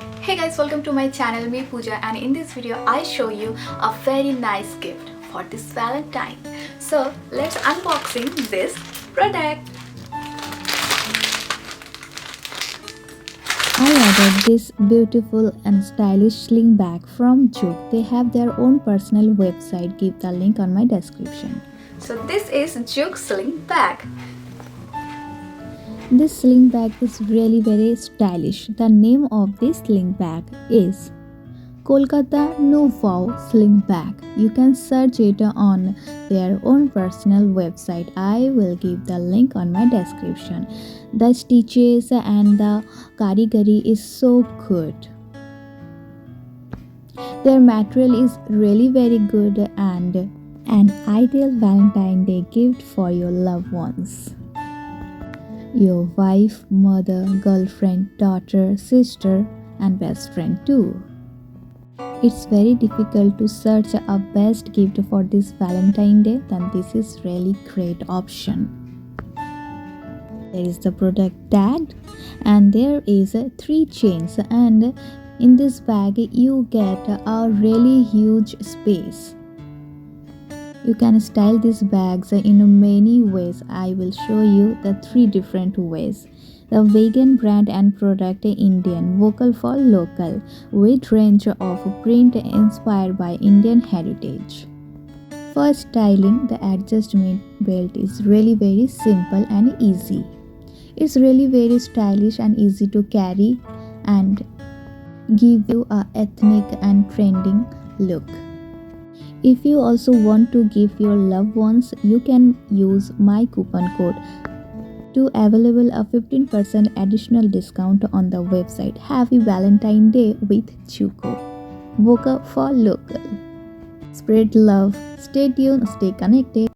Hey guys, welcome to my channel, me Pooja, and in this video I show you a very nice gift for this Valentine. So let's unboxing this product. I ordered this beautiful and stylish sling bag from Zouk. They have their own personal website. Give the link on my description. So this is Zouk Sling bag. This sling bag is really very stylish. The name of this sling bag is Kolkata Nouveau Sling bag. You can search it on their own personal website. I will give the link on my description. The stitches and the karigari is so good. Their material is really very good and an ideal Valentine Day gift for your loved ones. Your wife, mother, girlfriend, daughter, sister, and best friend too. It's very difficult to search a best gift for this Valentine Day, then this is really great option. There is the product tag and there is 3 chains, and in this bag you get a really huge space. You can style these bags in many ways. I will show you the 3 different ways. The vegan brand and product Indian, vocal for local, with range of print inspired by Indian heritage. For styling, the adjustment belt is really very simple and easy. It's really very stylish and easy to carry and give you a ethnic and trending look. If you also want to give your loved ones, you can use my coupon code to available a 15% additional discount on the website. Happy Valentine Day with Chuko. Vocal for local. Spread love. Stay tuned, stay connected.